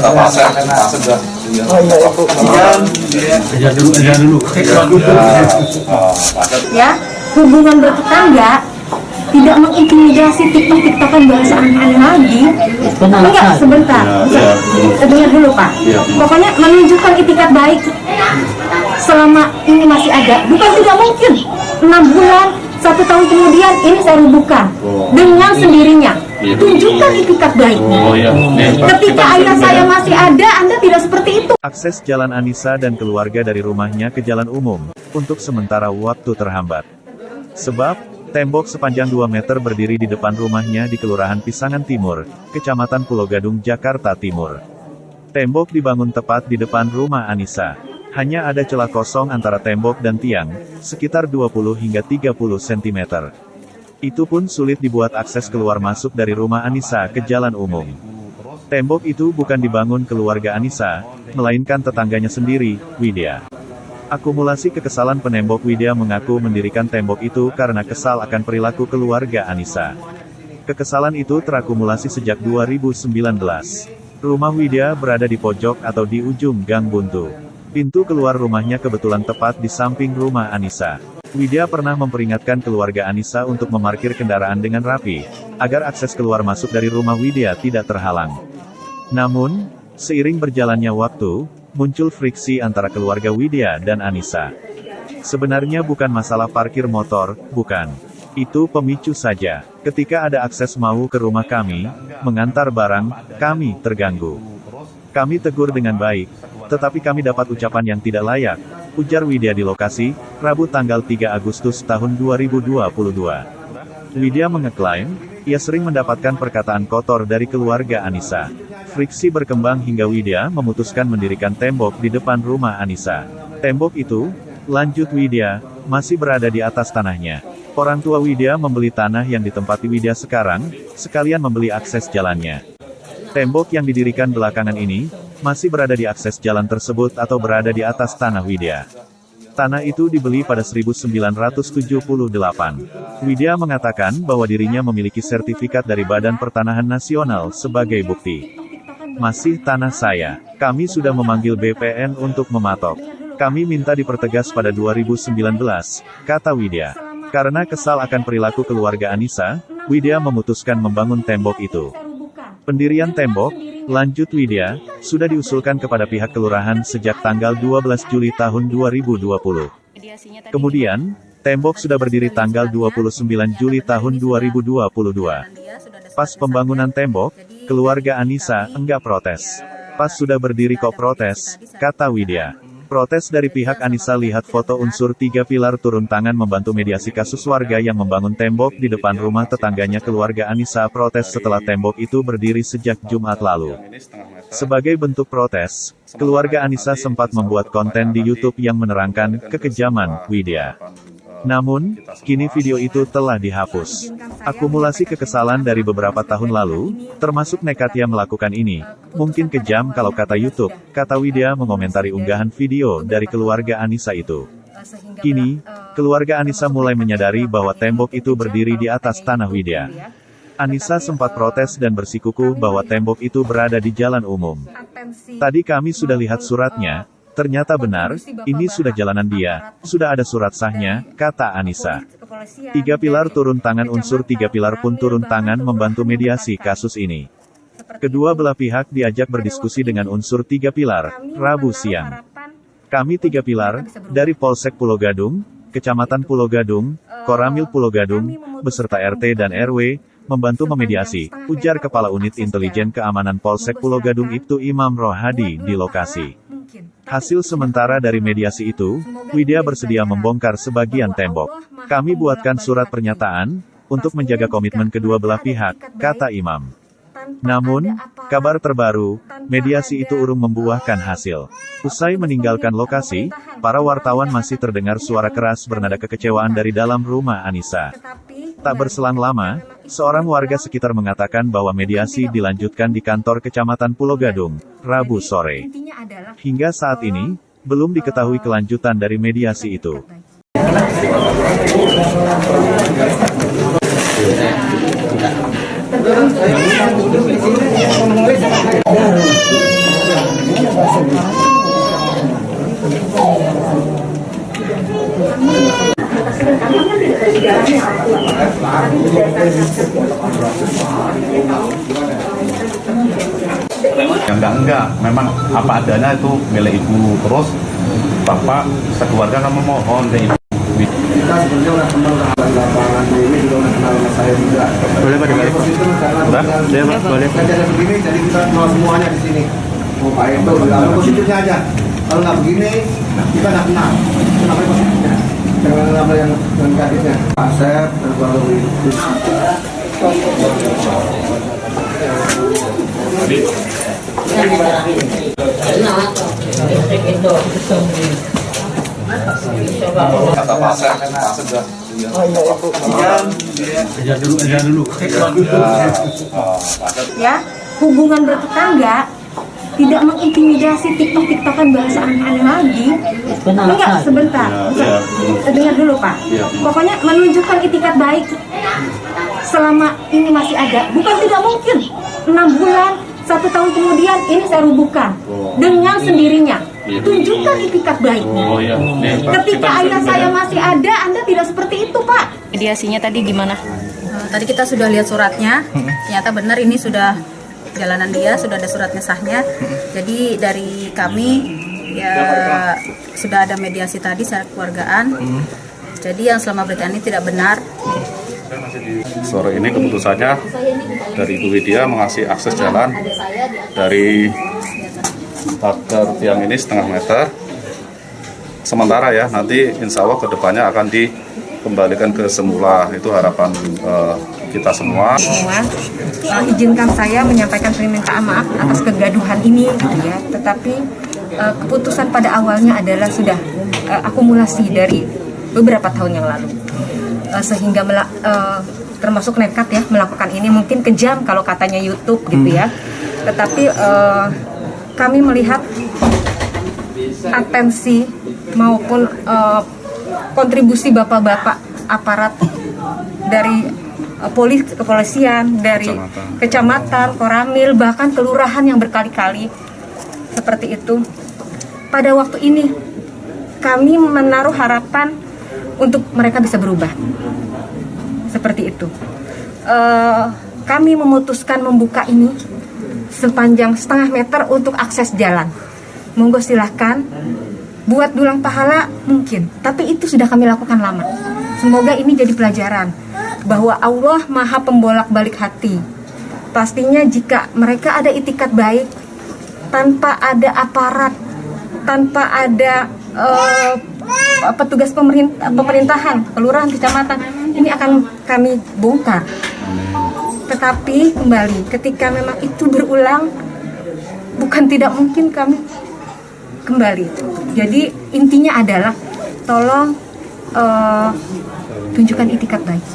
kata pasir sudah. Oh iya Ibu. Ajar dulu. Ya, hubungan bertetangga tidak mengintimidasi tiktok-tiktokan bahasa aneh-aneh lagi. Enggak, sebentar. Dengar dulu Pak. Pokoknya menunjukkan itikat baik selama ini masih ada. Bukan tidak mungkin 6 bulan, 1 tahun kemudian ini saya rubuhkan dengan sendirinya. Tunjukkan itikat baik. Ketika ayah saya masih ada, Anda tidak seperti itu. Akses Jalan Anissa dan keluarga dari rumahnya ke jalan umum, untuk sementara waktu terhambat. Sebab, tembok sepanjang 2 meter berdiri di depan rumahnya di Kelurahan Pisangan Timur, Kecamatan Pulau Gadung, Jakarta Timur. Tembok dibangun tepat di depan rumah Anissa. Hanya ada celah kosong antara tembok dan tiang, sekitar 20 hingga 30 cm. Itu pun sulit dibuat akses keluar masuk dari rumah Anissa ke jalan umum. Tembok itu bukan dibangun keluarga Anissa, melainkan tetangganya sendiri, Widya. Akumulasi kekesalan penembok Widya mengaku mendirikan tembok itu karena kesal akan perilaku keluarga Anissa. Kekesalan itu terakumulasi sejak 2019. Rumah Widya berada di pojok atau di ujung gang buntu. Pintu keluar rumahnya kebetulan tepat di samping rumah Anissa. Widya pernah memperingatkan keluarga Anissa untuk memarkir kendaraan dengan rapi, agar akses keluar masuk dari rumah Widya tidak terhalang. Namun, seiring berjalannya waktu, muncul friksi antara keluarga Widya dan Anissa. Sebenarnya bukan masalah parkir motor, bukan. Itu pemicu saja. Ketika ada akses mau ke rumah kami, mengantar barang, kami terganggu. Kami tegur dengan baik, tetapi kami dapat ucapan yang tidak layak, ujar Widya di lokasi, Rabu tanggal 3 Agustus tahun 2022. Widya mengeklaim, ia sering mendapatkan perkataan kotor dari keluarga Anissa. Friksi berkembang hingga Widya memutuskan mendirikan tembok di depan rumah Anissa. Tembok itu, lanjut Widya, masih berada di atas tanahnya. Orang tua Widya membeli tanah yang ditempati Widya sekarang, sekalian membeli akses jalannya. Tembok yang didirikan belakangan ini, masih berada di akses jalan tersebut atau berada di atas tanah Widya. Tanah itu dibeli pada 1978. Widya mengatakan bahwa dirinya memiliki sertifikat dari Badan Pertanahan Nasional sebagai bukti. Masih tanah saya. Kami sudah memanggil BPN untuk mematok. Kami minta dipertegas pada 2019, kata Widya. Karena kesal akan perilaku keluarga Anissa, Widya memutuskan membangun tembok itu. Pendirian tembok, lanjut Widya, sudah diusulkan kepada pihak kelurahan sejak tanggal 12 Juli tahun 2020. Kemudian, tembok sudah berdiri tanggal 29 Juli tahun 2022. Pas pembangunan tembok, keluarga Anissa enggak protes. Pas sudah berdiri kok protes, kata Widya. Protes dari pihak Anissa lihat foto unsur 3 pilar turun tangan membantu mediasi kasus warga yang membangun tembok di depan rumah tetangganya. Keluarga Anissa protes setelah tembok itu berdiri sejak Jumat lalu. Sebagai bentuk protes, keluarga Anissa sempat membuat konten di YouTube yang menerangkan kekejaman Widya. Namun, kini video itu telah dihapus. Akumulasi kekesalan dari beberapa tahun lalu, termasuk nekatnya melakukan ini, mungkin kejam kalau kata YouTube, kata Widya mengomentari unggahan video dari keluarga Anissa itu. Kini, keluarga Anissa mulai menyadari bahwa tembok itu berdiri di atas tanah Widya. Anissa sempat protes dan bersikukuh bahwa tembok itu berada di jalan umum. Tadi kami sudah lihat suratnya. Ternyata benar, ini sudah jalanan dia, sudah ada surat sahnya, kata Anissa. 3 pilar turun tangan unsur 3 pilar pun turun tangan membantu mediasi kasus ini. Kedua belah pihak diajak berdiskusi dengan unsur 3 pilar, Rabu siang. Kami 3 pilar, dari Polsek Pulau Gadung, Kecamatan Pulau Gadung, Koramil Pulau Gadung, beserta RT dan RW, membantu memediasi, ujar Kepala Unit Intelijen Keamanan Polsek Pulau Gadung Ibtu Imam Rohadi di lokasi. Hasil sementara dari mediasi itu, Widya bersedia membongkar sebagian tembok. Kami buatkan surat pernyataan, untuk menjaga komitmen kedua belah pihak, kata Imam. Namun, kabar terbaru, mediasi itu urung membuahkan hasil. Usai meninggalkan lokasi, para wartawan masih terdengar suara keras bernada kekecewaan dari dalam rumah Anissa. Tak berselang lama, seorang warga sekitar mengatakan bahwa mediasi dilanjutkan di kantor Kecamatan Pulau Gadung, Rabu sore. Hingga saat ini, belum diketahui kelanjutan dari mediasi itu. Ya enggak, memang apa adanya itu milik ibu. Terus bapak sekeluarga kan memohon ke ibu. Kita sebenarnya udah kenal lapangan ini juga udah kenal sama saya juga. Boleh Pak dibalik? Udah? Boleh Pak, boleh. Kita jalan begini, jadi kita kenal semuanya di sini. Oh Pak itu, kalau positifnya aja. Kalau nggak begini, kita nggak kenal. Itu namanya positifnya. Jangan nama yang negatifnya. Pak Sep, dan kalau itu. Kata Pak Sep sudah. Ajar dulu. Ya, hubungan bertetangga tidak mengintimidasi tiktokan bahasa aneh-aneh lagi. Enggak, sebentar. Dengar dulu Pak. Pokoknya menunjukkan itikat baik selama ini masih ada. Bukan tidak mungkin 6 bulan, 1 tahun kemudian ini saya rubuhkan dengan sendirinya. Tunjukkan itikat baik. Ketika ayah saya masih ada, Anda tidak seperti itu Pak. Mediasinya tadi gimana? Tadi kita sudah lihat suratnya, ternyata benar ini sudah jalanan dia, sudah ada suratnya sahnya. Jadi dari kami ya sudah ada mediasi tadi secara keluargaan. Jadi yang selama berita ini tidak benar. Sore ini keputusannya dari Ibu Widya mengasih akses jalan dari pagar tiang ini 1,5 meter. Sementara ya, nanti insya Allah kedepannya akan dikembalikan ke semula. Itu harapan kita semua. Izinkan saya menyampaikan permintaan maaf atas kegaduhan ini gitu ya. Tetapi keputusan pada awalnya adalah sudah akumulasi dari beberapa tahun yang lalu. Sehingga termasuk nekat ya melakukan ini, mungkin kejam kalau katanya YouTube gitu ya. Tetapi kami melihat atensi maupun kontribusi bapak-bapak aparat dari kepolisian, dari kecamatan, koramil, bahkan kelurahan yang berkali-kali seperti itu. Pada waktu ini kami menaruh harapan untuk mereka bisa berubah. Seperti itu. Kami memutuskan membuka ini sepanjang 1,5 meter untuk akses jalan. Monggo silahkan. Buat dulang pahala mungkin, tapi itu sudah kami lakukan lama. Semoga ini jadi pelajaran bahwa Allah Maha Pembolak-balik hati. Pastinya jika mereka ada itikat baik, tanpa ada aparat, tanpa ada petugas pemerintahan, kelurahan, kecamatan, ini akan kami bongkar. Tetapi kembali, ketika memang itu berulang, bukan tidak mungkin kami kembali. Jadi intinya adalah tolong tunjukkan itikat baik.